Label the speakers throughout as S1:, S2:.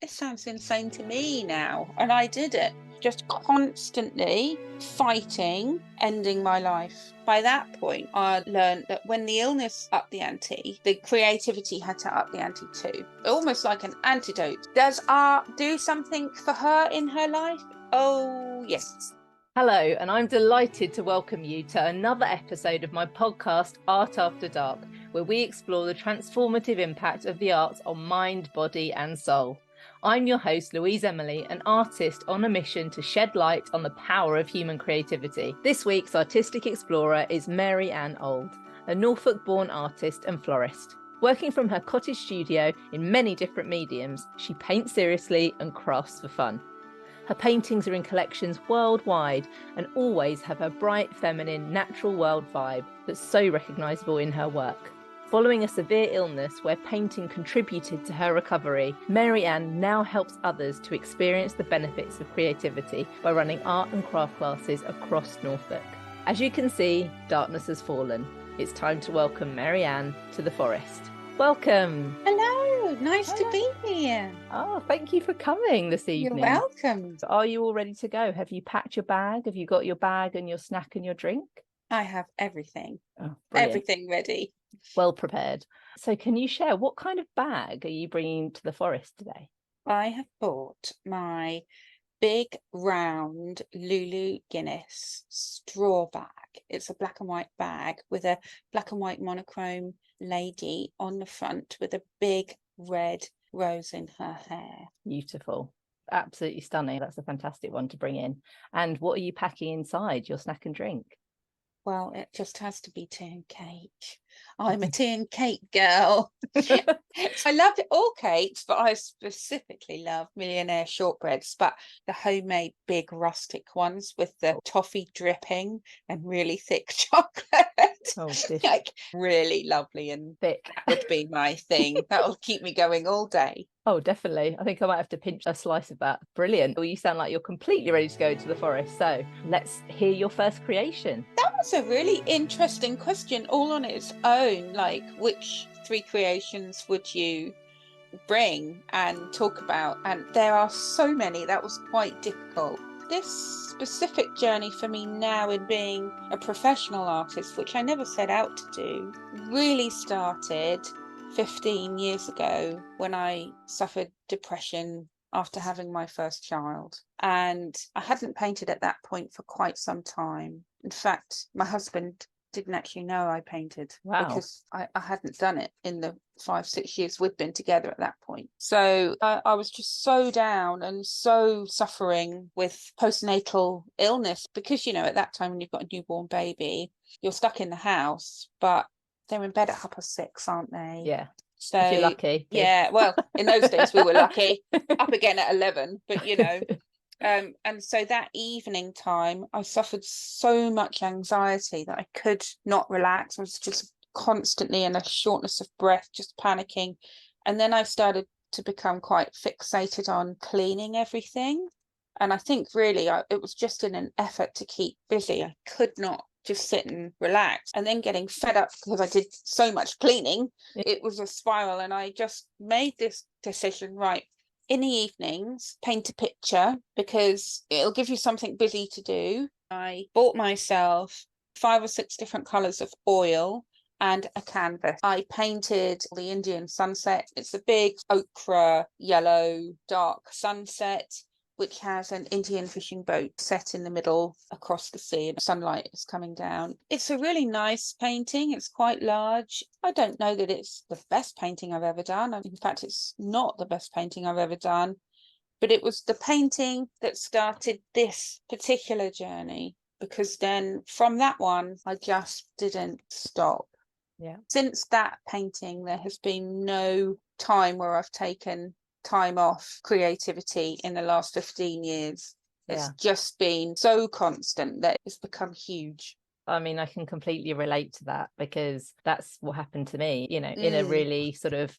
S1: It sounds insane to me now. And I did it, just constantly fighting, ending my life. By that point, I learned that when the illness upped the ante, the creativity had to up the ante too. Almost like an antidote. Does art do something for her in her life? Oh, yes.
S2: Hello, and I'm delighted to welcome you to another episode of my podcast, Art After Dark, where we explore the transformative impact of the arts on mind, body, and soul. I'm your host, Louise Emily, an artist on a mission to shed light on the power of human creativity. This week's artistic explorer is Maryanne Old, a Norfolk-born artist and florist. Working from her cottage studio in many different mediums, she paints seriously and crafts for fun. Her paintings are in collections worldwide and always have her bright, feminine, natural world vibe that's so recognisable in her work. Following a severe illness where painting contributed to her recovery, Maryanne now helps others to experience the benefits of creativity by running art and craft classes across Norfolk. As you can see, darkness has fallen. It's time to welcome Maryanne to the forest. Welcome.
S1: Hello, nice to be here.
S2: Oh, thank you for coming this evening.
S1: You're welcome.
S2: So are you all ready to go? Have you packed your bag? Have you got your bag and your snack and your drink?
S1: I have everything.
S2: Oh, brilliant.
S1: Everything ready.
S2: Well prepared. So can you share what kind of bag are you bringing to the forest today?
S1: I have bought my big round Lulu Guinness straw bag. It's a black and white bag with a black and white monochrome lady on the front with a big red rose in her hair.
S2: Beautiful. Absolutely stunning. That's a fantastic one to bring in. And what are you packing inside your snack and drink?
S1: Well, it just has to be tea and cake. I'm a tea and cake girl. I love all cakes, but I specifically love millionaire shortbreads, but the homemade big rustic ones with the toffee dripping and really thick chocolate.
S2: Oh,
S1: like really lovely and
S2: thick.
S1: That would be my thing. That'll keep me going all day.
S2: Oh, definitely. I think I might have to pinch a slice of that. Brilliant. Well, you sound like you're completely ready to go to the forest. So let's hear your first creation.
S1: That was a really interesting question all on its own. Like, which 3 creations would you bring and talk about? And there are so many. That was quite difficult. This specific journey for me now in being a professional artist, which I never set out to do, really started 15 years ago when I suffered depression after having my first child. And I hadn't painted at that point for quite some time. In fact, my husband didn't actually know I painted.
S2: Wow.
S1: Because I hadn't done it in the 5-6 years we'd been together at that point. So I was just so down and so suffering with postnatal illness because, you know, at that time when you've got a newborn baby, you're stuck in the house, but they're in bed at 6:30, aren't they?
S2: Yeah.
S1: So
S2: if you're lucky.
S1: Yeah, well, in those days we were lucky. Up again at 11, but you know. And so that evening time, I suffered so much anxiety that I could not relax. I was just constantly in a shortness of breath, just panicking. And then I started to become quite fixated on cleaning everything. And I think really it was just in an effort to keep busy. I could not just sit and relax. And then getting fed up because I did so much cleaning, it was a spiral. And I just made this decision, right, in the evenings, paint a picture because it'll give you something busy to do. I bought myself 5 or 6 different colours of oil and a canvas. I painted the Indian sunset. It's a big ochre, yellow, dark sunset, which has an Indian fishing boat set in the middle across the sea and sunlight is coming down. It's a really nice painting. It's quite large. I don't know that it's the best painting I've ever done. In fact, it's not the best painting I've ever done, but it was the painting that started this particular journey because then from that one, I just didn't stop.
S2: Yeah.
S1: Since that painting, there has been no time where I've taken time off creativity in the last 15 years. It's just been so constant that it's become huge.
S2: I mean, I can completely relate to that because that's what happened to me, you know, in a really sort of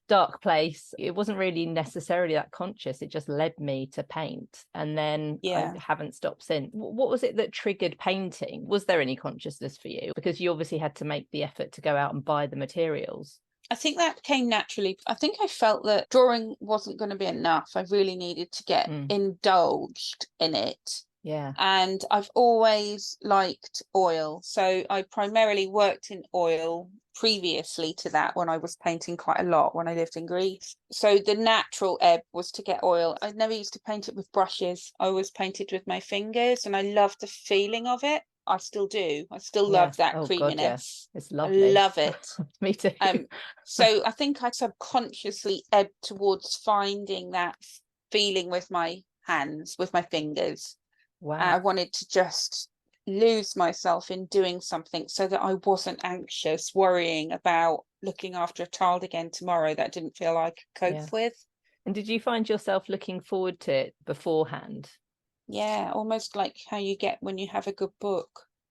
S2: dark place. It wasn't really necessarily that conscious. It just led me to paint. And then I haven't stopped since. What was it that triggered painting? Was there any consciousness for you? Because you obviously had to make the effort to go out and buy the materials.
S1: I think that came naturally. I think I felt that drawing wasn't going to be enough. I really needed to get indulged in it.
S2: Yeah.
S1: And I've always liked oil. So I primarily worked in oil previously to that, when I was painting quite a lot when I lived in Greece. So the natural ebb was to get oil. I never used to paint it with brushes. I always painted with my fingers, and I loved the feeling of it. I still do. I still love that creaminess.
S2: It's
S1: I
S2: lovely.
S1: love it.
S2: Me too.
S1: So I think I subconsciously ebbed towards finding that feeling with my hands, with my fingers.
S2: Wow.
S1: I wanted to just lose myself in doing something so that I wasn't anxious, worrying about looking after a child again tomorrow that I didn't feel I could cope with.
S2: And did you find yourself looking forward to it beforehand?
S1: Yeah, almost like how you get when you have a good book.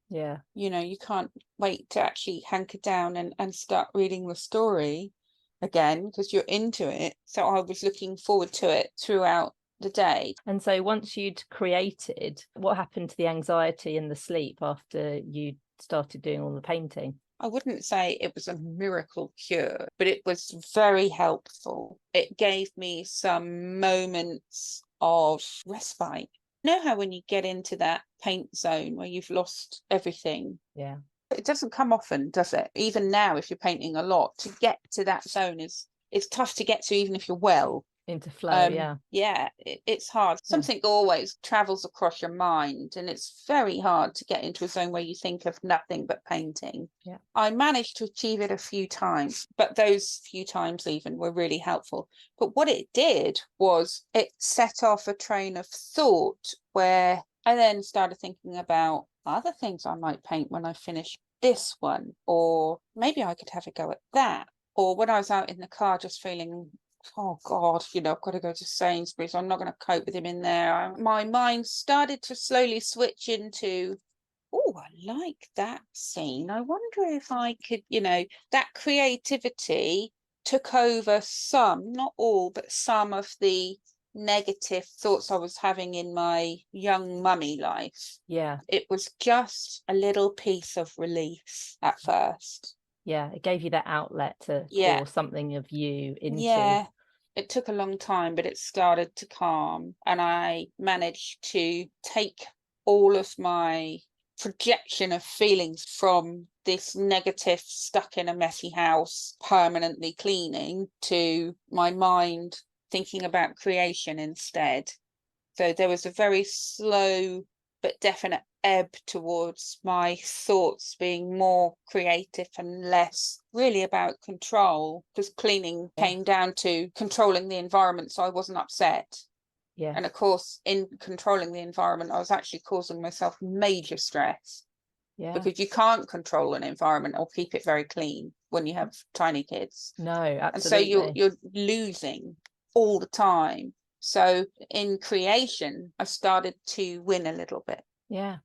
S2: Yeah.
S1: You know, you can't wait to actually hunker down and start reading the story again because you're into it. So I was looking forward to it throughout the day.
S2: And so once you'd created, what happened to the anxiety and the sleep after you started doing all the painting?
S1: I wouldn't say it was a miracle cure, but it was very helpful. It gave me some moments of respite. You know how when you get into that paint zone where you've lost everything?
S2: Yeah.
S1: It doesn't come often, does it? Even now, if you're painting a lot, to get to that zone it's tough to get to, even if you're well.
S2: Into flow,
S1: it's hard. Something always travels across your mind, and it's very hard to get into a zone where you think of nothing but painting. I managed to achieve it a few times, but those few times even were really helpful. But what it did was it set off a train of thought where I then started thinking about other things I might paint when I finish this one, or maybe I could have a go at that. Or when I was out in the car just feeling, oh God, you know, I've got to go to Sainsbury's, I'm not going to cope with him in there. My mind started to slowly switch into, oh, I like that scene. I wonder if I could, you know, that creativity took over some, not all, but some of the negative thoughts I was having in my young mummy life.
S2: Yeah.
S1: It was just a little piece of relief at first.
S2: Yeah, it gave you that outlet to pour something of you into.
S1: Yeah, it took a long time, but it started to calm, and I managed to take all of my projection of feelings from this negative, stuck in a messy house, permanently cleaning, to my mind thinking about creation instead. So there was a very slow but definite ebb towards my thoughts being more creative and less really about control, because cleaning came down to controlling the environment so I wasn't upset. And of course, in controlling the environment, I was actually causing myself major stress. Because you can't control an environment or keep it very clean when you have tiny kids.
S2: No, absolutely.
S1: And so you're losing all the time. So in creation, I started to win a little bit.
S2: Yeah,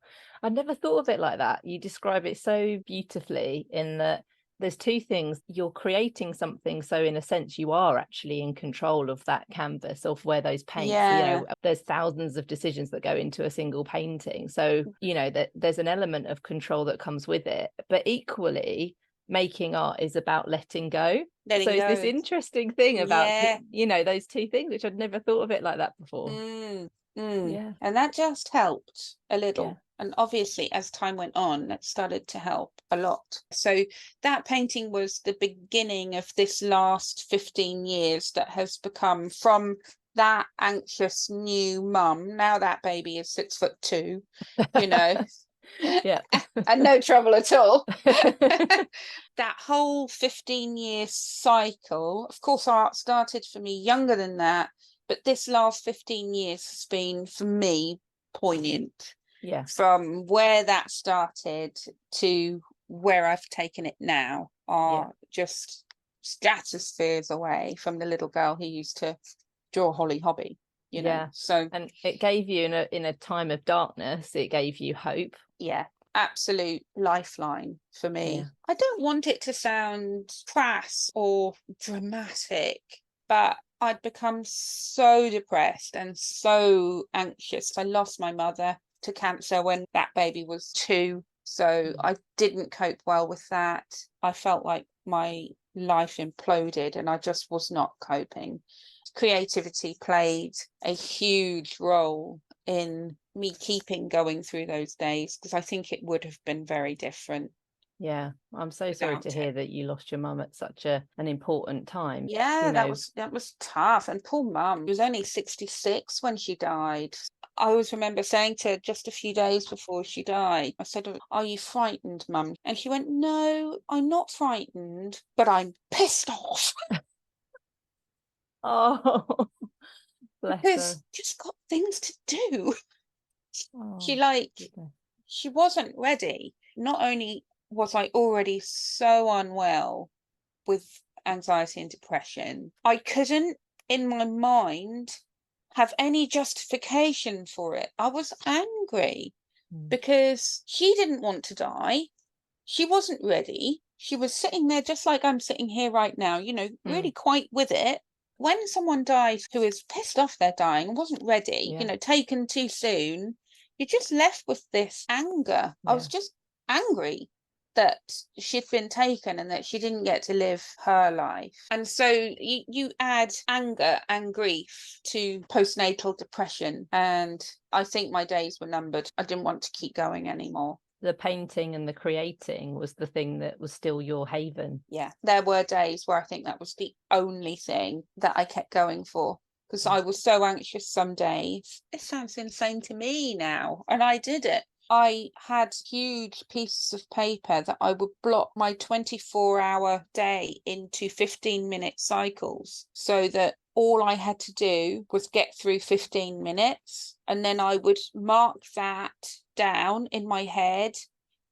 S2: I never thought of it like that. You describe it so beautifully in that there's two things. You're creating something, so in a sense you are actually in control of that canvas, of where those paints, you know, there's thousands of decisions that go into a single painting, so you know that there's an element of control that comes with it. But equally, making art is about letting go. It's this interesting thing about you know, those two things, which I'd never thought of it like that before.
S1: And that just helped a little. And obviously, as time went on, that started to help a lot. So that painting was the beginning of this last 15 years that has become, from that anxious new mum, now that baby is 6'2", you know, and no trouble at all. That whole 15-year cycle, of course, art started for me younger than that, but this last 15 years has been, for me, poignant. From where that started to where I've taken it now are just stratospheres away from the little girl who used to draw Holly Hobby, you know. So,
S2: and it gave you, in a time of darkness, it gave you hope.
S1: Absolute lifeline for me. I don't want it to sound crass or dramatic, but I'd become so depressed and so anxious. I lost my mother to cancer when that baby was 2, so I didn't cope well with that. I felt like my life imploded and I just was not coping. Creativity played a huge role in me keeping going through those days, because I think it would have been very different.
S2: Yeah, I'm so sorry to hear that you lost your mum at such an important time.
S1: Yeah, that was tough. And poor mum, she was only 66 when she died. I always remember saying to her just a few days before she died, I said, "Are you frightened, mum?" And she went, "No, I'm not frightened, but I'm pissed off."
S2: Oh, bless her.
S1: Because just got things to do.
S2: Oh,
S1: She wasn't ready. Not only was I already so unwell with anxiety and depression, I couldn't, in my mind, have any justification for it. I was angry because she didn't want to die. She wasn't ready. She was sitting there just like I'm sitting here right now, really quite with it. When someone dies who is pissed off they're dying, wasn't ready, taken too soon, you're just left with this anger. I was just angry that she'd been taken and that she didn't get to live her life. And so you add anger and grief to postnatal depression, and I think my days were numbered. I didn't want to keep going anymore.
S2: The painting and the creating was the thing that was still your haven.
S1: Yeah, there were days where I think that was the only thing that I kept going for, because I was so anxious some days. It sounds insane to me now, and I did it. I had huge pieces of paper that I would block my 24-hour day into 15-minute cycles, so that all I had to do was get through 15 minutes, and then I would mark that down in my head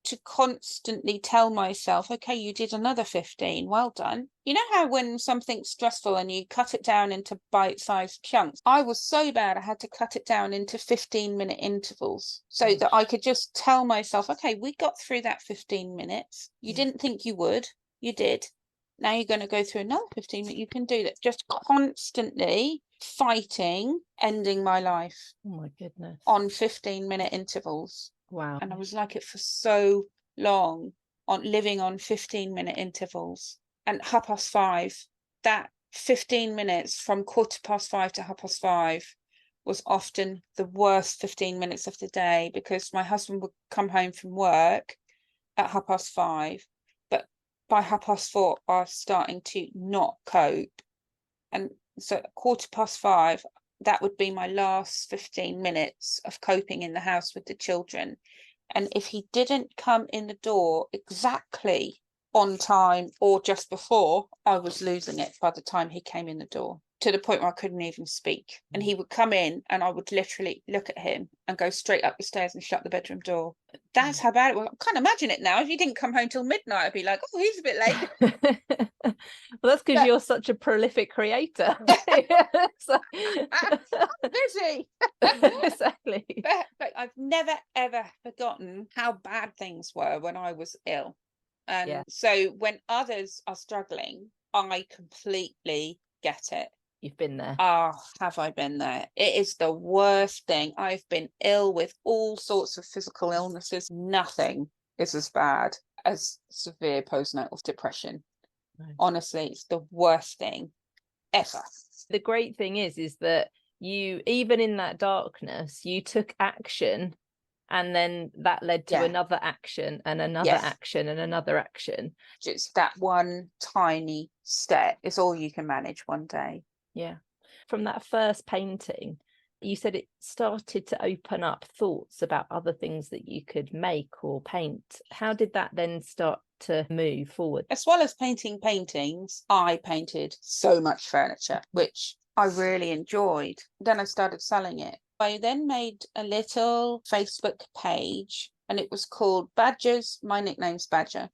S1: to constantly tell myself, okay, you did another 15, well done. You know how when something's stressful and you cut it down into bite-sized chunks? I was so bad I had to cut it down into 15-minute intervals so that I could just tell myself, okay, we got through that 15 minutes. You didn't think you would, you did. Now you're going to go through another 15 minutes. You can do that. Just constantly fighting ending my life.
S2: Oh my goodness.
S1: On 15-minute intervals.
S2: Wow.
S1: And I was like it for so long, on living on 15-minute intervals. And 5:30, that 15 minutes from 5:15 to 5:30 was often the worst 15 minutes of the day, because my husband would come home from work at 5:30, but by 4:30 I was starting to not cope. And so at 5:15, that would be my last 15 minutes of coping in the house with the children. And if he didn't come in the door exactly on time or just before, I was losing it by the time he came in the door, to the point where I couldn't even speak. And he would come in and I would literally look at him and go straight up the stairs and shut the bedroom door. That's how bad it was. I can't imagine it now. If you didn't come home till midnight, I'd be like, oh, he's a bit late.
S2: Well, that's because you're such a prolific creator.
S1: I'm busy.
S2: Exactly.
S1: But I've never, ever forgotten how bad things were when I was ill. And so when others are struggling, I completely get it.
S2: You've been there.
S1: Have I been there? It is the worst thing. I've been ill with all sorts of physical illnesses. Nothing is as bad as severe postnatal depression. No. Honestly, it's the worst thing ever.
S2: The great thing is that you, even in that darkness, you took action, and then that led to another action and another action and another action.
S1: Just that one tiny step is all you can manage one day.
S2: Yeah. From that first painting, you said it started to open up thoughts about other things that you could make or paint. How did that then start to move forward?
S1: As well as painting paintings, I painted so much furniture, which I really enjoyed. Then I started selling it. I then made a little Facebook page, and it was called Badger's, my nickname's Badger.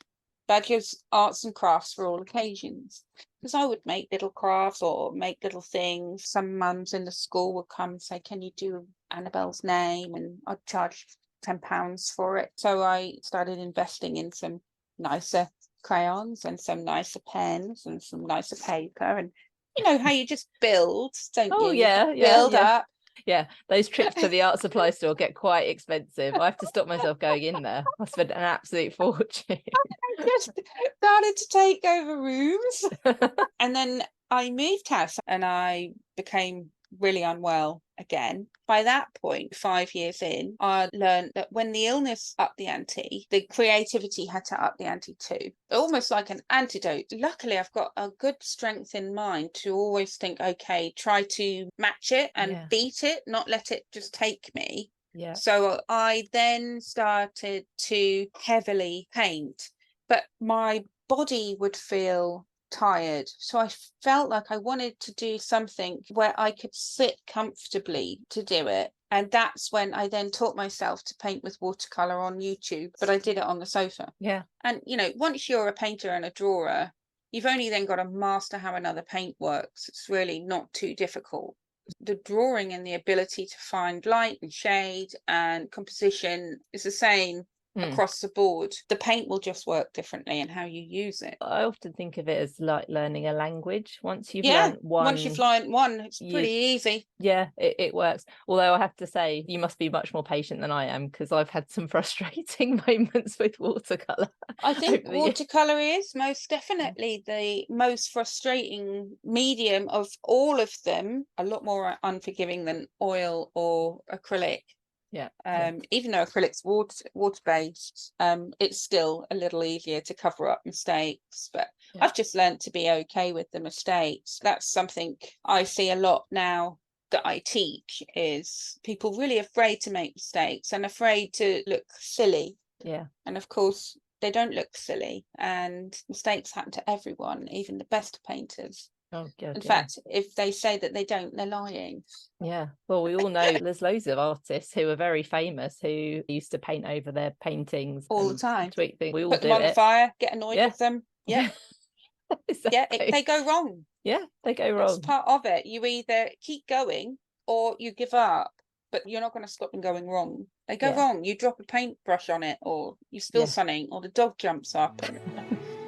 S1: Badger's Arts and Crafts for All Occasions. Because I would make little crafts or make little things. Some mums in the school would come and say, can you do Annabelle's name? And I'd charge £10 for it. So I started investing in some nicer crayons and some nicer pens and some nicer paper. And you know how you just build, don't you?
S2: Oh, yeah.
S1: Build up.
S2: Yeah, those trips to the art supply store get quite expensive. I have to stop myself going in there. I spent an absolute fortune.
S1: I just started to take over rooms. And then I moved house and I became really unwell again. By that point, 5 years in, I learned that when the illness upped the ante, the creativity had to up the ante too. Almost like an antidote. Luckily, I've got a good strength in mind to always think, okay, try to match it and beat it, not let it just take me.
S2: Yeah.
S1: So I then started to heavily paint, but my body would feel tired. So I felt like I wanted to do something where I could sit comfortably to do it. And that's when I then taught myself to paint with watercolor on YouTube, but I did it on the sofa.
S2: Yeah.
S1: And, you know, once you're a painter and a drawer, you've only then got to master how another paint works. It's really not too difficult. The drawing and the ability to find light and shade and composition is the same across the board. The paint will just work differently in how you use it.
S2: I often think of it as like learning a language. Once you've learned one,
S1: it's pretty easy.
S2: Yeah, it works. Although I have to say, you must be much more patient than I am, because I've had some frustrating moments with watercolor.
S1: I think watercolor is most definitely the most frustrating medium of all of them. A lot more unforgiving than oil or acrylic.
S2: Yeah.
S1: Even though acrylic's water-based, it's still a little easier to cover up mistakes. But I've just learned to be okay with the mistakes. That's something I see a lot now that I teach, is people really afraid to make mistakes and afraid to look silly.
S2: Yeah.
S1: And of course, they don't look silly, and mistakes happen to everyone, even the best painters.
S2: Oh, God,
S1: in fact, if they say that they don't, they're lying.
S2: Yeah. Well, we all know there's loads of artists who are very famous who used to paint over their paintings
S1: all the time.
S2: Tweak things. We all
S1: put
S2: do
S1: them on
S2: it.
S1: The fire, get annoyed with them. Yeah.
S2: Exactly.
S1: They go wrong.
S2: Yeah, they go wrong.
S1: It's part of it. You either keep going or you give up, but you're not going to stop them going wrong. They go wrong. You drop a paintbrush on it, or you spill something, or the dog jumps up.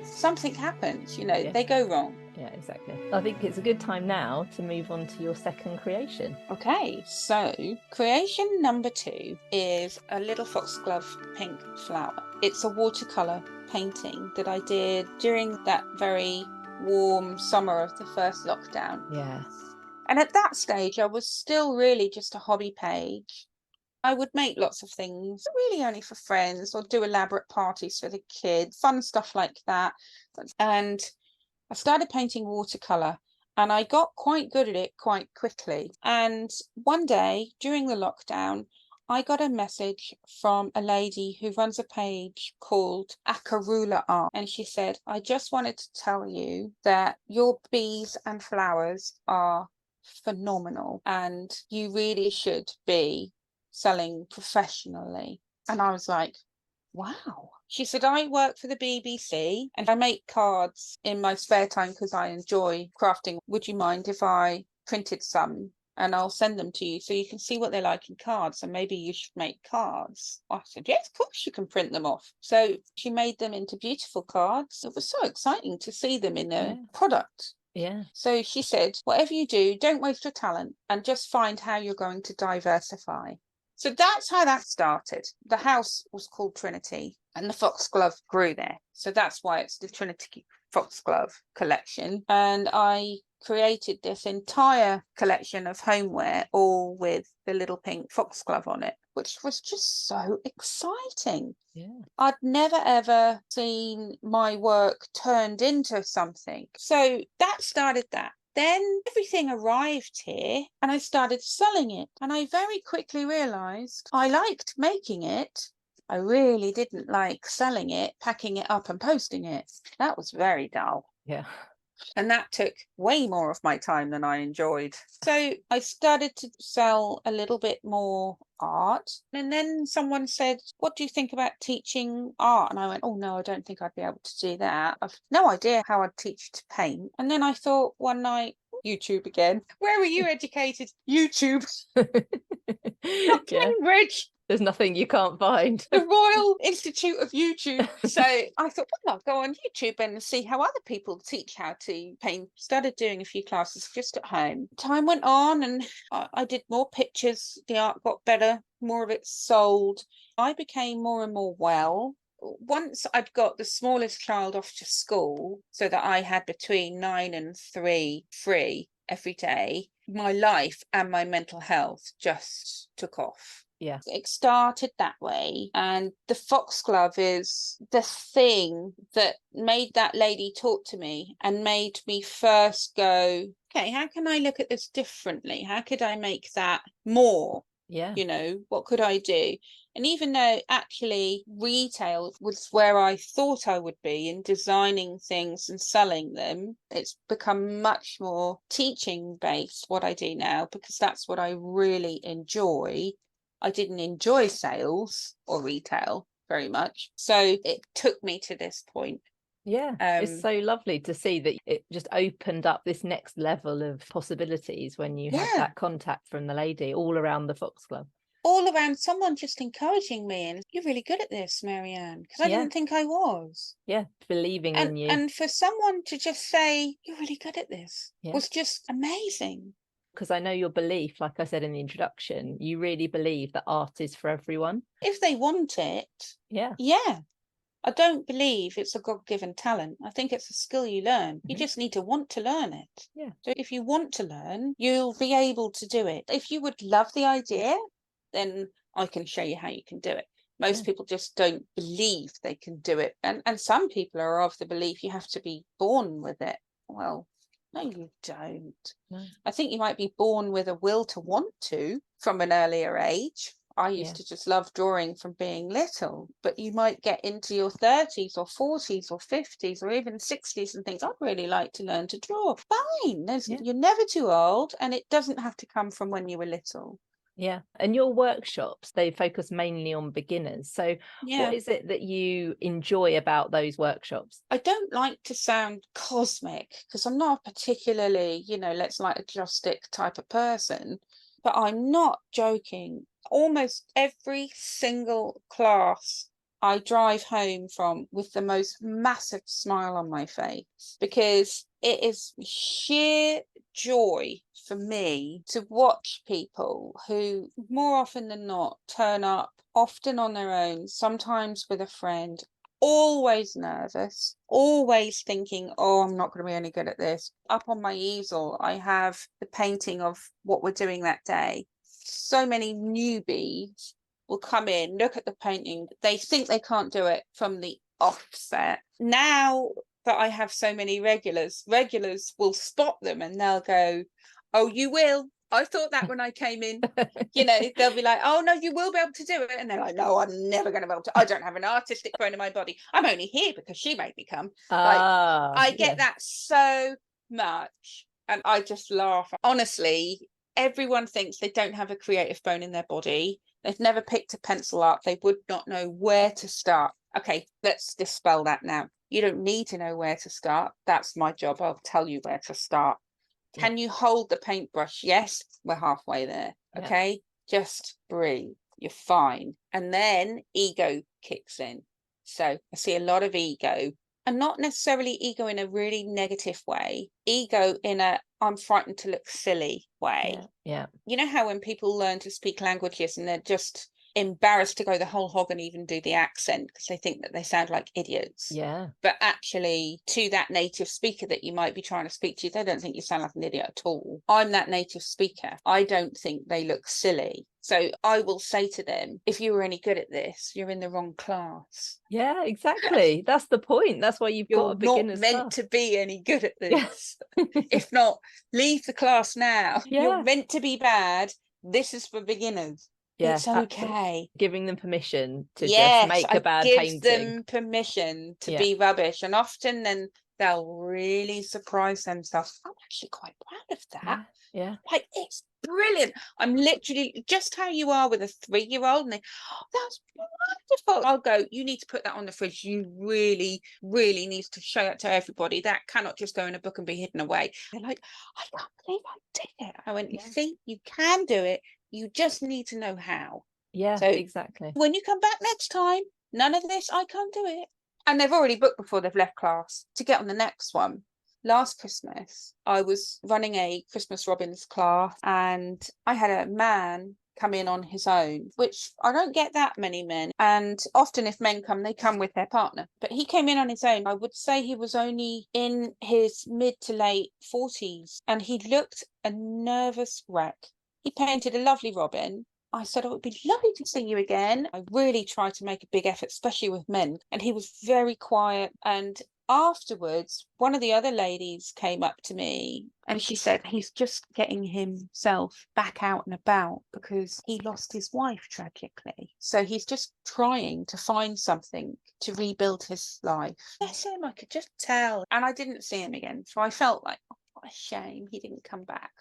S1: Something happens, you know, they go wrong.
S2: Yeah, exactly. I think it's a good time now to move on to your second creation.
S1: Okay, so creation number 2 is a little foxglove pink flower. It's a watercolor painting that I did during that very warm summer of the first lockdown.
S2: Yeah.
S1: And at that stage, I was still really just a hobby page. I would make lots of things, really only for friends, or do elaborate parties for the kids, fun stuff like that. And I started painting watercolor, and I got quite good at it quite quickly. And one day during the lockdown, I got a message from a lady who runs a page called Akarula Art. And she said, I just wanted to tell you that your bees and flowers are phenomenal, and you really should be selling professionally. And I was like, wow. She said, I work for the BBC and I make cards in my spare time because I enjoy crafting. Would you mind if I printed some and I'll send them to you so you can see what they're like in cards, and maybe you should make cards? I said, yes, of course you can print them off. So she made them into beautiful cards. It was so exciting to see them in a product.
S2: Yeah.
S1: So she said, whatever you do, don't waste your talent and just find how you're going to diversify. So that's how that started. The house was called Trinity, and the foxglove grew there. So that's why it's the Trinity Foxglove collection. And I created this entire collection of homeware, all with the little pink foxglove on it, which was just so exciting.
S2: Yeah.
S1: I'd never ever seen my work turned into something. So that started that. Then everything arrived here and I started selling it. And I very quickly realised I liked making it. I really didn't like selling it, packing it up and posting it. That was very dull.
S2: Yeah.
S1: And that took way more of my time than I enjoyed. So I started to sell a little bit more art. And then someone said, what do you think about teaching art? And I went, oh no, I don't think I'd be able to do that. I've no idea how I'd teach to paint. And then I thought one night, YouTube again. Where were you educated? YouTube. Not Cambridge.
S2: There's nothing you can't find.
S1: The Royal Institute of YouTube. So I thought, well, I'll go on YouTube and see how other people teach how to paint. Started doing a few classes just at home. Time went on and I did more pictures. The art got better, more of it sold. I became more and more well. Once I'd got the smallest child off to school, so that I had between 9 and 3 free every day, my life and my mental health just took off.
S2: Yeah.
S1: It started that way. And the foxglove is the thing that made that lady talk to me and made me first go, okay, how can I look at this differently? How could I make that more?
S2: Yeah.
S1: You know, what could I do? And even though actually retail was where I thought I would be in designing things and selling them, it's become much more teaching based what I do now, because that's what I really enjoy. I didn't enjoy sales or retail very much. So it took me to this point.
S2: Yeah, it's so lovely to see that it just opened up this next level of possibilities when you had that contact from the lady all around the foxglove.
S1: All around, someone just encouraging me, and you're really good at this, Maryanne, because I didn't think I was.
S2: Yeah, believing in you.
S1: And for someone to just say, you're really good at this, was just amazing.
S2: Because I know your belief, like I said in the introduction, you really believe that art is for everyone.
S1: If they want it.
S2: Yeah.
S1: I don't believe it's a God-given talent. I think it's a skill you learn. You just need to want to learn it.
S2: Yeah.
S1: So if you want to learn, you'll be able to do it. If you would love the idea, then I can show you how you can do it. Most people just don't believe they can do it. And some people are of the belief you have to be born with it. Well, no, you don't.
S2: No.
S1: I think you might be born with a will to want to from an earlier age. I used to just love drawing from being little, but you might get into your 30s or 40s or 50s or even 60s and think, I'd really like to learn to draw. Fine. You're never too old, and it doesn't have to come from when you were little.
S2: Yeah. And your workshops, they focus mainly on beginners. So what is it that you enjoy about those workshops?
S1: I don't like to sound cosmic because I'm not a particularly, let's like a joss stick type of person, but I'm not joking. Almost every single class I drive home from with the most massive smile on my face, because it is sheer joy for me to watch people who more often than not turn up, often on their own, sometimes with a friend, always nervous, always thinking, oh, I'm not going to be any good at this. Up on my easel, I have the painting of what we're doing that day. So many newbies will come in, look at the painting, they think they can't do it from the offset. Now that I have so many regulars will spot them and they'll go, oh, you will. I thought that when I came in. They'll be like, oh, no, you will be able to do it. And they're like, no, I'm never going to be able to. I don't have an artistic bone in my body. I'm only here because she made me come. I get that so much. And I just laugh. Honestly, everyone thinks they don't have a creative bone in their body. They've never picked a pencil up. They would not know where to start. Okay, let's dispel that now. You don't need to know where to start. That's my job. I'll tell you where to start. Can you hold the paintbrush? Yes, we're halfway there. Okay, just breathe. You're fine. And then ego kicks in. So I see a lot of ego, and not necessarily ego in a really negative way. Ego in a I'm frightened to look silly way.
S2: Yeah.
S1: You know how when people learn to speak languages and they're just embarrassed to go the whole hog and even do the accent because they think that they sound like idiots.
S2: Yeah.
S1: But actually, to that native speaker that you might be trying to speak to, they don't think you sound like an idiot at all. I'm that native speaker. I don't think they look silly. So I will say to them, if you were any good at this, you're in the wrong class.
S2: Yeah, exactly. That's the point. That's why you've got a beginner's class.
S1: You're not meant to be any good at this. If not, leave the class now. You're meant to be bad. This is for beginners.
S2: Yeah,
S1: it's okay.
S2: Absolutely. Giving them permission to just make a bad painting.
S1: Them permission to be rubbish. And often then they'll really surprise themselves. I'm actually quite proud of that.
S2: Yeah.
S1: Like, it's brilliant. I'm literally just how you are with a 3-year-old. And they, oh, that's wonderful. I'll go, you need to put that on the fridge. You really, really need to show that to everybody. That cannot just go in a book and be hidden away. They're like, I can't believe I did it. I went, you see, you can do it. You just need to know how.
S2: Yeah,
S1: So
S2: exactly.
S1: when you come back next time, none of this, I can't do it. And they've already booked before they've left class to get on the next one. Last Christmas, I was running a Christmas Robins class and I had a man come in on his own, which I don't get that many men. And often if men come, they come with their partner. But he came in on his own. I would say he was only in his mid to late 40s and he looked a nervous wreck. He painted a lovely robin. I said, oh, it would be lovely to see you again. I really tried to make a big effort, especially with men. And he was very quiet. And afterwards, one of the other ladies came up to me and she said, he's just getting himself back out and about because he lost his wife tragically. So he's just trying to find something to rebuild his life. Bless him, I could just tell. And I didn't see him again. So I felt like, oh, what a shame he didn't come back.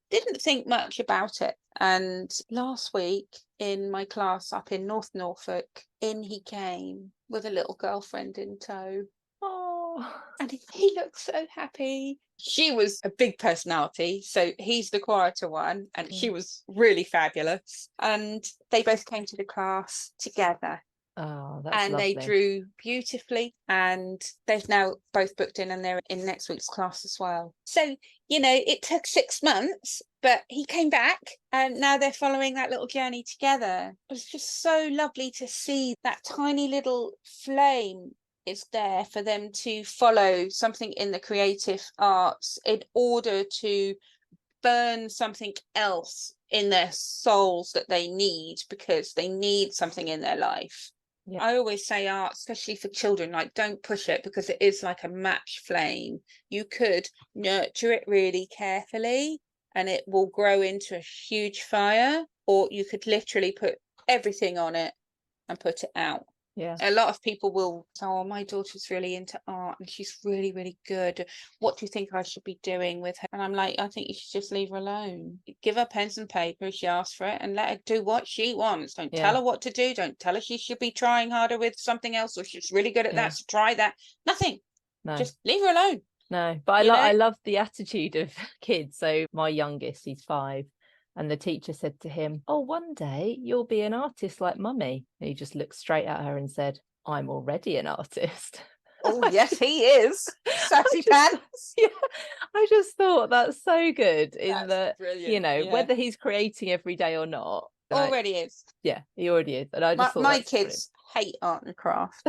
S1: Didn't think much about it. And last week in my class up in North Norfolk, in he came with a little girlfriend in tow.
S2: Oh,
S1: and he looked so happy. She was a big personality, so he's the quieter one, and she was really fabulous. And they both came to the class together.
S2: oh, that's
S1: And
S2: lovely.
S1: they drew beautifully, and they've now both booked in and they're in next week's class as well. So, you know, it took 6 months, but he came back and now they're following that little journey together. It was just so lovely to see that tiny little flame is there for them to follow something in the creative arts in order to burn something else in their souls that they need, because they need something in their life. Yeah. I always say art, especially for children, like don't push it because it is like a match flame. You could nurture it really carefully and it will grow into a huge fire, or you could literally put everything on it and put it out.
S2: Yeah.
S1: A lot of people will say, oh, my daughter's really into art and she's really, really good. What do you think I should be doing with her? And I'm like, I think you should just leave her alone. Give her pens and paper if she asks for it and let her do what she wants. Don't tell her what to do. Don't tell her she should be trying harder with something else or she's really good at that, so try that. Nothing. No. Just leave her alone.
S2: No, but I love the attitude of kids. So my youngest, he's 5. And the teacher said to him, oh, one day you'll be an artist like mummy. And he just looked straight at her and said, I'm already an artist.
S1: Oh, yes, he is. Sassy pants.
S2: Yeah, I just thought that's so good in
S1: that's brilliant.
S2: Whether he's creating every day or not.
S1: Already is.
S2: Yeah, he already is. And I just thought
S1: my kids hate art and craft.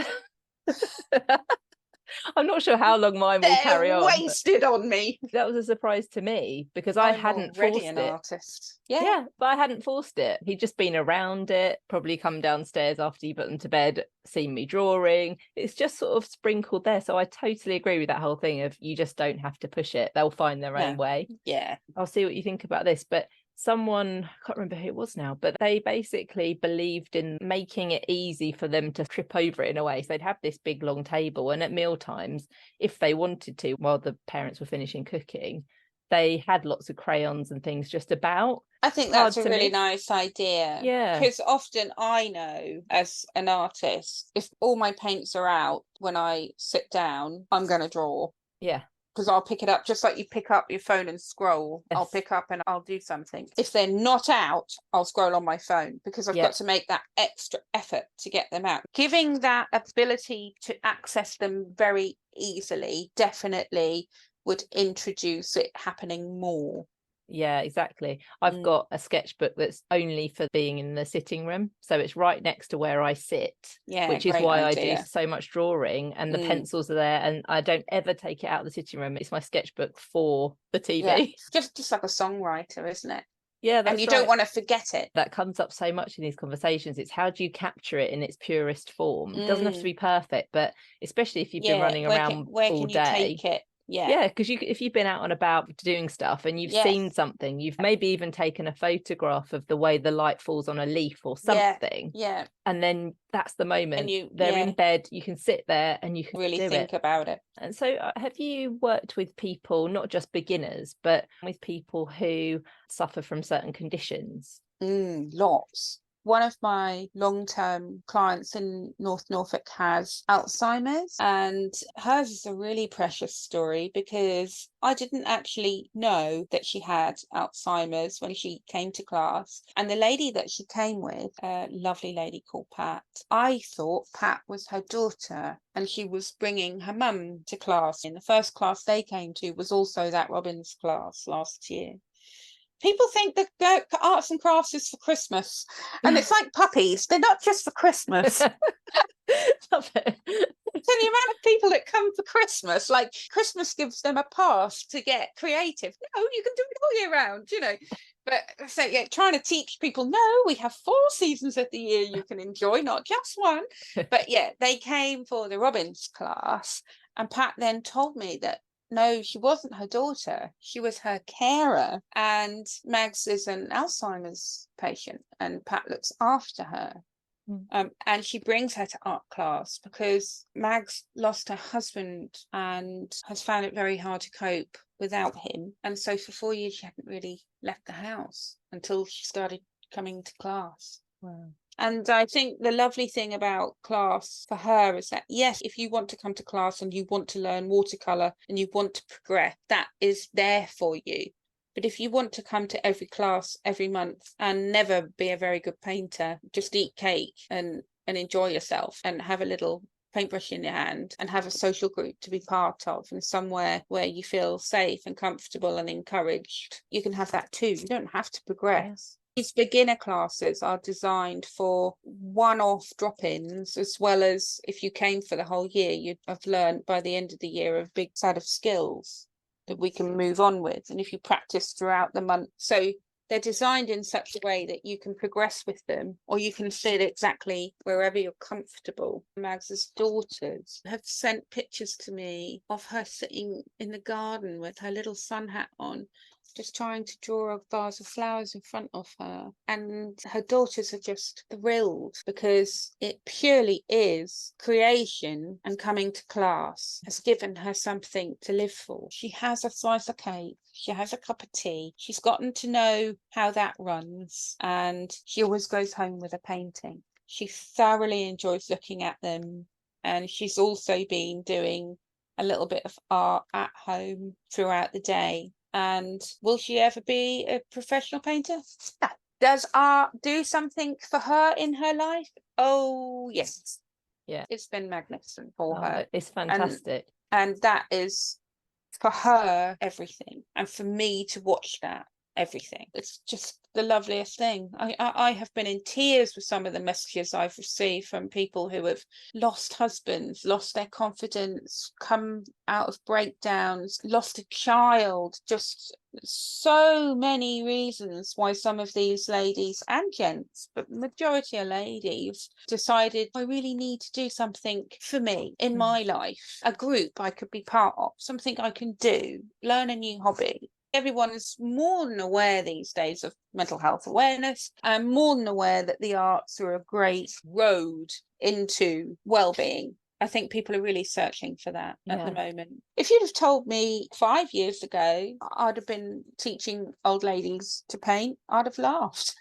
S2: I'm not sure how long mine will carry on.
S1: Wasted on me.
S2: That was a surprise to me because I hadn't forced it.
S1: Artist.
S2: Yeah, but I hadn't forced it. He'd just been around it, probably come downstairs after you put them to bed, seen me drawing. It's just sort of sprinkled there. So I totally agree with that whole thing of you just don't have to push it. They'll find their own way. Yeah. I'll see what you think about this. But someone, I can't remember who it was now, but they basically believed in making it easy for them to trip over it in a way. So they'd have this big long table, and at meal times, if they wanted to, while the parents were finishing cooking, they had lots of crayons and things just about.
S1: I think that's a really nice idea.
S2: Yeah.
S1: Because often I know as an artist, if all my paints are out when I sit down, I'm going to draw.
S2: Yeah.
S1: Because I'll pick it up just like you pick up your phone and scroll. Yes. I'll pick up and I'll do something. If they're not out, I'll scroll on my phone because I've got to make that extra effort to get them out. Giving that ability to access them very easily definitely would introduce it happening more.
S2: Yeah, exactly. I've got a sketchbook that's only for being in the sitting room. So it's right next to where I sit, which is why I do so much drawing, and the pencils are there, and I don't ever take it out of the sitting room. It's my sketchbook for the TV.
S1: Yeah. Just like a songwriter, isn't it?
S2: Yeah, that's
S1: and you don't want to forget it.
S2: That comes up so much in these conversations. It's how do you capture it in its purest form? It doesn't have to be perfect, but especially if you've been running around all day.
S1: You take it?
S2: Yeah, because if you've been out and about doing stuff and you've seen something, you've maybe even taken a photograph of the way the light falls on a leaf or something.
S1: Yeah.
S2: And then that's the moment they're in bed, you can sit there and you can
S1: really think about it.
S2: And so have you worked with people, not just beginners, but with people who suffer from certain conditions?
S1: Lots. one of my long-term clients in North Norfolk has Alzheimer's, and hers is a really precious story because I didn't actually know that she had Alzheimer's when she came to class. And the lady that she came with, a lovely lady called Pat, I thought Pat was her daughter, and she was bringing her mum to class. In the first class they came to was also that Robin's class last year. People think that arts and crafts is for Christmas, and it's like puppies. They're not just for Christmas.
S2: Love it.
S1: So the amount of people that come for Christmas, like Christmas gives them a pass to get creative. No, you can do it all year round, you know. But so yeah, trying to teach people, no, we have 4 seasons of the year you can enjoy, not just one. But yeah, they came for the Robins class, and Pat then told me that no, she wasn't her daughter. She was her carer. And Mags is an Alzheimer's patient, and Pat looks after her. And she brings her to art class because Mags lost her husband and has found it very hard to cope without him. And so for 4 years, she hadn't really left the house until she started coming to class.
S2: Wow.
S1: And I think the lovely thing about class for her is that, yes, if you want to come to class and you want to learn watercolour and you want to progress, that is there for you. But if you want to come to every class every month and never be a very good painter, just eat cake and enjoy yourself and have a little paintbrush in your hand and have a social group to be part of and somewhere where you feel safe and comfortable and encouraged, you can have that too. You don't have to progress. Yes. These beginner classes are designed for one-off drop-ins, as well as if you came for the whole year, you'd have learned by the end of the year a big set of skills that we can move on with. And if you practice throughout the month, so they're designed in such a way that you can progress with them, or you can sit exactly wherever you're comfortable. Mags's daughters have sent pictures to me of her sitting in the garden with her little sun hat on, just trying to draw a vase of flowers in front of her. And her daughters are just thrilled because it purely is creation, and coming to class has given her something to live for. She has a slice of cake, she has a cup of tea, she's gotten to know how that runs, and she always goes home with a painting. She thoroughly enjoys looking at them, and she's also been doing a little bit of art at home throughout the day. And will she ever be a professional painter? No. Does art do something for her in her life? Oh, yes.
S2: Yeah.
S1: It's been magnificent for her.
S2: It's fantastic.
S1: And that is, for her, everything. And for me to watch that, everything. It's just the loveliest thing. I have been in tears with some of the messages I've received from people who have lost husbands, lost their confidence, come out of breakdowns, lost a child, just so many reasons why some of these ladies and gents, but majority are ladies, decided I really need to do something for me in my life, a group I could be part of, something I can do, learn a new hobby. Everyone is more than aware these days of mental health awareness, and more than aware that the arts are a great road into well-being. I think people are really searching for that at the moment. If you'd have told me 5 years ago I'd have been teaching old ladies to paint, I'd have laughed.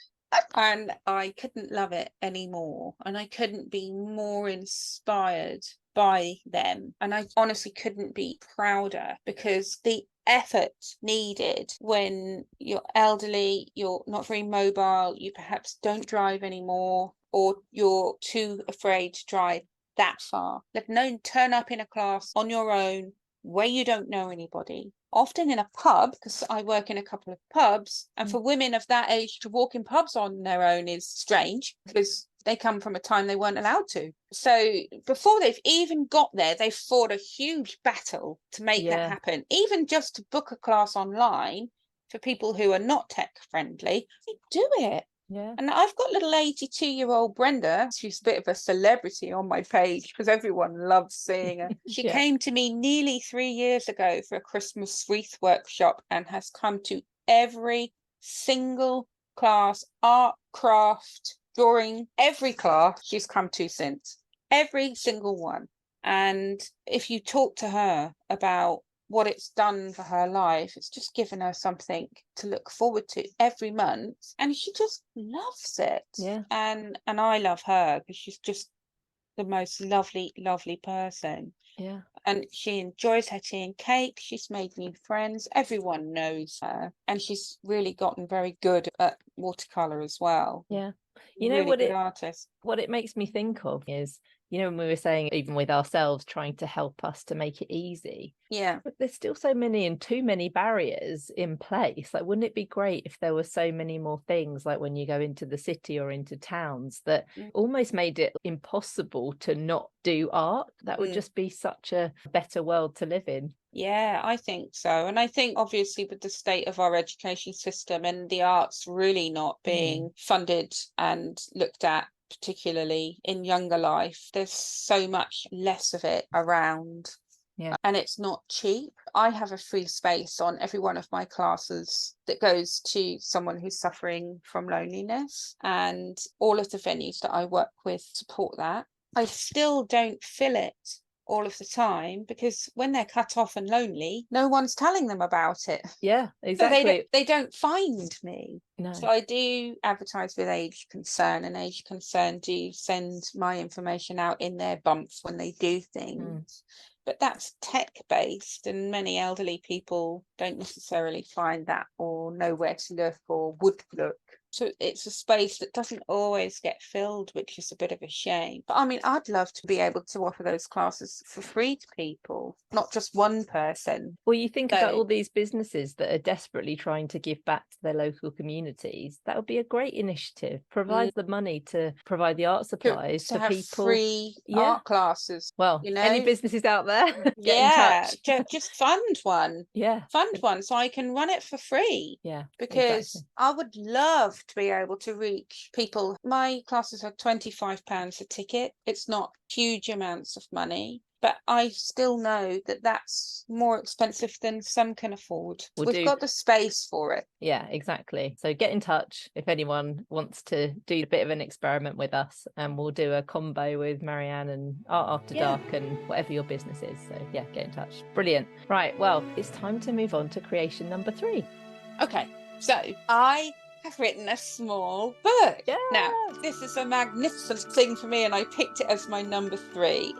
S1: And I couldn't love it anymore. And I couldn't be more inspired by them. And I honestly couldn't be prouder, because the effort needed when you're elderly, you're not very mobile, you perhaps don't drive anymore, or you're too afraid to drive that far, let alone turn up in a class on your own where you don't know anybody, often in a pub, because I work in a couple of pubs, and for women of that age to walk in pubs on their own is strange, because they come from a time they weren't allowed to. So before they've even got there, they've fought a huge battle to make that happen. Even just to book a class online for people who are not tech friendly, they do it. Yeah. And I've got little 82-year-old Brenda. She's a bit of a celebrity on my page because everyone loves seeing her. She came to me nearly 3 years ago for a Christmas wreath workshop and has come to every single class, art, craft, drawing, every class she's come to since. Every single one. And if you talk to her about what it's done for her life, it's just given her something to look forward to every month, and she just loves it.
S2: Yeah.
S1: And I love her because she's just the most lovely person.
S2: Yeah.
S1: And she enjoys her tea and cake. She's made new friends. Everyone knows her. And she's really gotten very good at watercolor as well.
S2: Yeah. You know
S1: Really good artist.
S2: what it makes me think of is, when we were saying, even with ourselves, trying to help us to make it easy.
S1: Yeah.
S2: But there's still so many and too many barriers in place. Like, wouldn't it be great if there were so many more things, like when you go into the city or into towns, that almost made it impossible to not do art? That would just be such a better world to live in.
S1: Yeah, I think so. And I think obviously with the state of our education system and the arts really not being funded and looked at, particularly in younger life, there's so much less of it around.
S2: Yeah.
S1: And it's not cheap. I have a free space on every one of my classes that goes to someone who's suffering from loneliness, and all of the venues that I work with support that. I still don't fill it all of the time because when they're cut off and lonely, no one's telling them about it.
S2: Yeah, exactly.
S1: So they don't find me.
S2: No.
S1: So I do advertise with Age Concern, and Age Concern do send my information out in their bumps when they do things. But that's tech based, and many elderly people don't necessarily find that or know where to look or would look. So it's a space that doesn't always get filled, which is a bit of a shame. But I mean, I'd love to be able to offer those classes for free to people, not just one person.
S2: Well, you think about all these businesses that are desperately trying to give back to their local communities. That would be a great initiative. Provide the money to provide the art supplies
S1: to
S2: for
S1: have
S2: people.
S1: Free art classes.
S2: Well, any businesses out there, get in touch.
S1: Just fund one. Fund one so I can run it for free.
S2: Yeah,
S1: because I would love to be able to reach people. My classes are £25 a ticket. It's not huge amounts of money, but I still know that that's more expensive than some can afford. We've got the space for it.
S2: Yeah, exactly. So get in touch if anyone wants to do a bit of an experiment with us, and we'll do a combo with Maryanne and Art After Dark and whatever your business is. So yeah, get in touch. Brilliant. Right, well, it's time to move on to creation number 3.
S1: Okay, so I have written a small book.
S2: Yeah.
S1: Now, this is a magnificent thing for me, and I picked it as my number 3.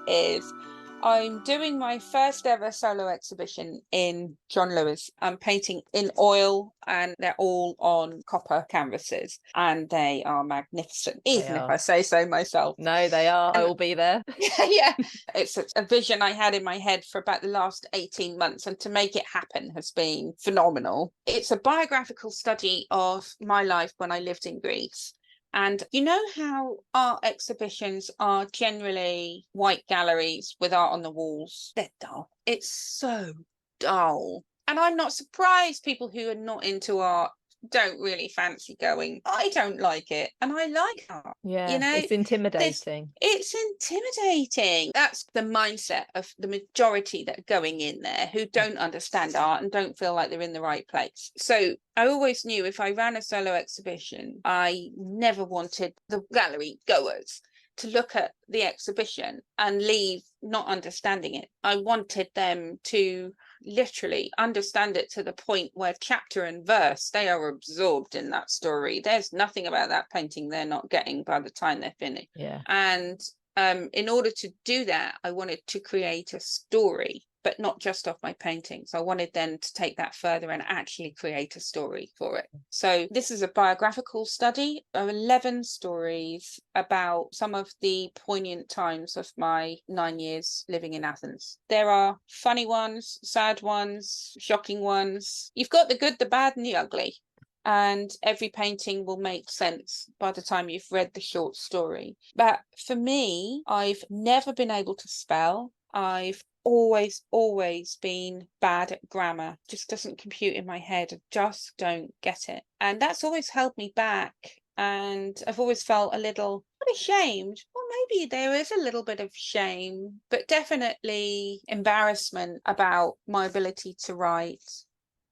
S1: I'm doing my first ever solo exhibition in John Lewis. I'm painting in oil, and they're all on copper canvases, and they are magnificent, even if I say so myself.
S2: No, they are. I will be there.
S1: Yeah. It's a vision I had in my head for about the last 18 months, and to make it happen has been phenomenal. It's a biographical study of my life when I lived in Greece. And you know how art exhibitions are generally white galleries with art on the walls? They're dull. It's so dull. And I'm not surprised people who are not into art don't really fancy going. I don't like it, and I like art.
S2: Yeah, it's intimidating.
S1: It's intimidating. That's the mindset of the majority that are going in there who don't understand art and don't feel like they're in the right place. So I always knew if I ran a solo exhibition, I never wanted the gallery goers to look at the exhibition and leave not understanding it. I wanted them to literally understand it to the point where chapter and verse, they are absorbed in that story. There's nothing about that painting they're not getting by the time they're finished.
S2: Yeah.
S1: And in order to do that, I wanted to create a story, but not just off my paintings. I wanted them to take that further and actually create a story for it. So this is a biographical study of 11 stories about some of the poignant times of my 9 years living in Athens. There are funny ones, sad ones, shocking ones. You've got the good, the bad, and the ugly. And every painting will make sense by the time you've read the short story. But for me, I've never been able to spell. I've always been bad at grammar. Just doesn't compute in my head. I just don't get it. And that's always held me back. And I've always felt a little not ashamed. Well, maybe there is a little bit of shame, but definitely embarrassment about my ability to write.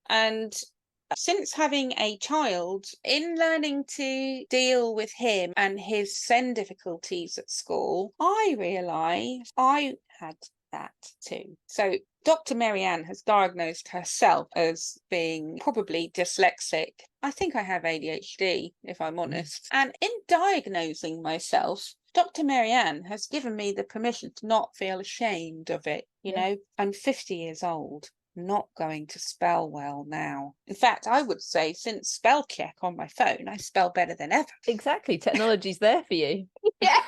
S1: And since having a child, in learning to deal with him and his SEND difficulties at school, I realised I had that too. So Dr. Maryanne has diagnosed herself as being probably dyslexic. I think I have ADHD, if I'm honest. And in diagnosing myself, Dr. Maryanne has given me the permission to not feel ashamed of it. You know, I'm 50 years old, not going to spell well now. In fact, I would say since spell check on my phone, I spell better than ever.
S2: Exactly. Technology's there for you.
S1: Yeah.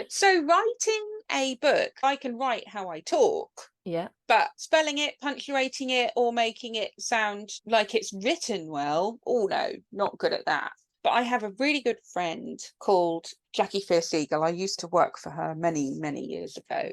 S1: So writing a book, I can write how I talk.
S2: Yeah.
S1: But spelling it, punctuating it, or making it sound like it's written well, oh no, not good at that. But I have a really good friend called Jackie Fierce Eagle. I used to work for her many, many years ago.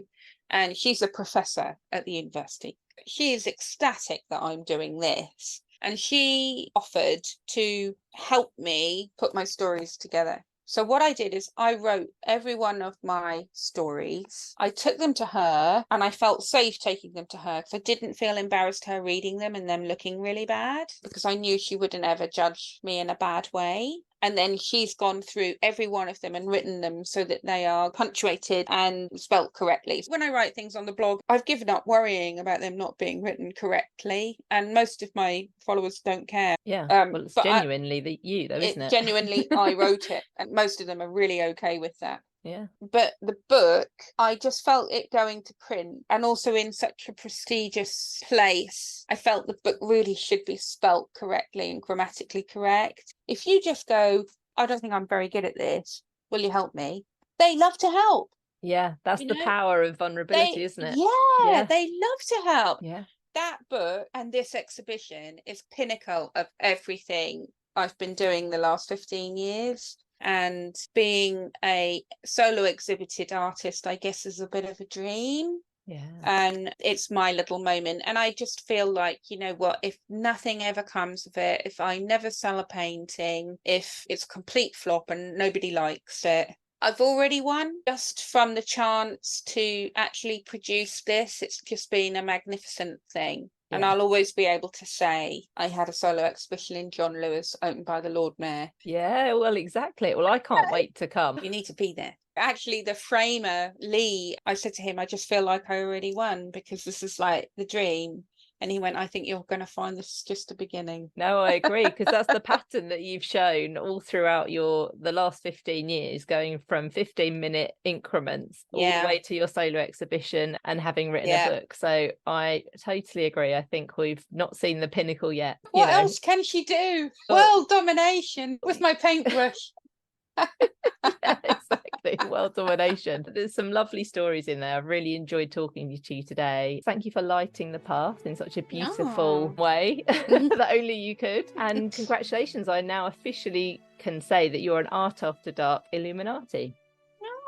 S1: And she's a professor at the university. She is ecstatic that I'm doing this. And she offered to help me put my stories together. So what I did is I wrote every one of my stories. I took them to her and I felt safe taking them to her because I didn't feel embarrassed her reading them and them looking really bad, because I knew she wouldn't ever judge me in a bad way. And then she's gone through every one of them and written them so that they are punctuated and spelt correctly. When I write things on the blog, I've given up worrying about them not being written correctly. And most of my followers don't care.
S2: Yeah. Well, it's
S1: but
S2: genuinely you, though, isn't it?
S1: Genuinely, I wrote it. And most of them are really okay with that.
S2: Yeah.
S1: But the book, I just felt it going to print, and also in such a prestigious place, I felt the book really should be spelt correctly and grammatically correct. If you just go, I don't think I'm very good at this, will you help me? They love to help.
S2: Yeah, that's the power of vulnerability, isn't it?
S1: Yeah, they love to help.
S2: Yeah.
S1: That book and this exhibition is pinnacle of everything I've been doing the last 15 years. And being a solo exhibited artist, I guess, is a bit of a dream.
S2: Yeah.
S1: And it's my little moment. And I just feel like, you know what, if nothing ever comes of it, if I never sell a painting, if it's a complete flop and nobody likes it, I've already won just from the chance to actually produce this. It's just been a magnificent thing. And I'll always be able to say I had a solo exhibition in John Lewis opened by the Lord Mayor.
S2: Yeah, well, exactly. Well, I can't wait to come.
S1: You need to be there. Actually, the framer, Lee, I said to him, I just feel like I already won because this is like the dream. And he went, I think you're going to find this just the beginning.
S2: No, I agree, because that's the pattern that you've shown all throughout the last 15 years, going from 15-minute increments all the way to your solo exhibition and having written a book. So I totally agree. I think we've not seen the pinnacle yet.
S1: What else can she do? World domination with my paintbrush.
S2: Yeah, exactly. World domination. There's some lovely stories in there. I've really enjoyed talking to you today. Thank you for lighting the path in such a beautiful way that only you could. And congratulations, I now officially can say that you're an Art After Dark Illuminati.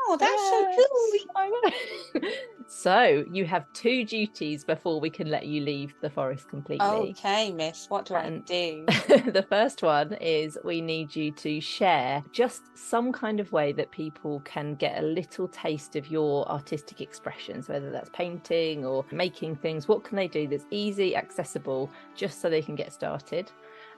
S1: Oh, that's so cool.
S2: I know. So you have 2 duties before we can let you leave the forest completely.
S1: Okay, miss, what do I do?
S2: The first one is we need you to share just some kind of way that people can get a little taste of your artistic expressions, whether that's painting or making things. What can they do that's easy, accessible, just so they can get started?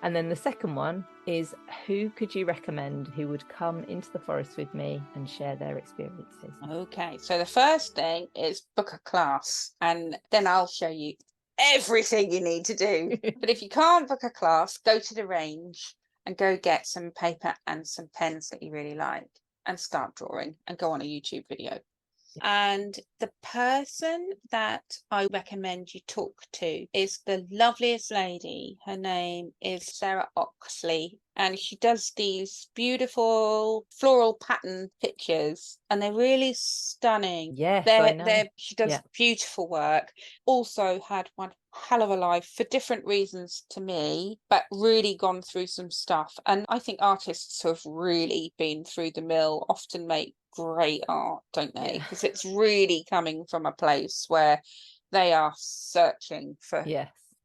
S2: And then the second one is, who could you recommend who would come into the forest with me and share their experiences? Okay,
S1: so the first thing is book a class, and then I'll show you everything you need to do. But if you can't book a class, go to the range and go get some paper and some pens that you really like and start drawing and go on a YouTube video. And the person that I recommend you talk to is the loveliest lady. Her name is Sarah Oxley, and she does these beautiful floral pattern pictures, and they're really stunning.
S2: Yes, I know.
S1: She does beautiful work. Also had one hell of a life for different reasons to me, but really gone through some stuff. And I think artists who have really been through the mill often make great art, don't they? Because it's really coming from a place where they are searching for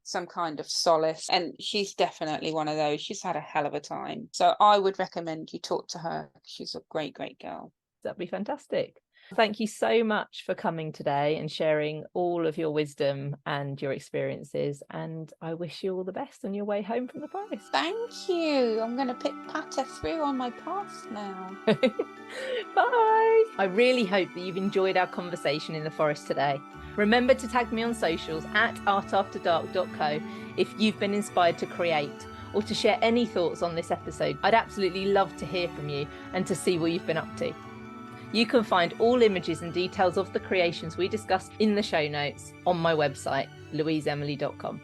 S1: some kind of solace, and she's definitely one of those. She's had a hell of a time, so I would recommend you talk to her. She's a great girl.
S2: That'd be fantastic. Thank you so much for coming today and sharing all of your wisdom and your experiences. And I wish you all the best on your way home from the forest.
S1: Thank you. I'm going to patter through on my path now.
S2: Bye. I really hope that you've enjoyed our conversation in the forest today. Remember to tag me on socials at artafterdark.co if you've been inspired to create or to share any thoughts on this episode. I'd absolutely love to hear from you and to see what you've been up to. You can find all images and details of the creations we discussed in the show notes on my website, louiseemily.com.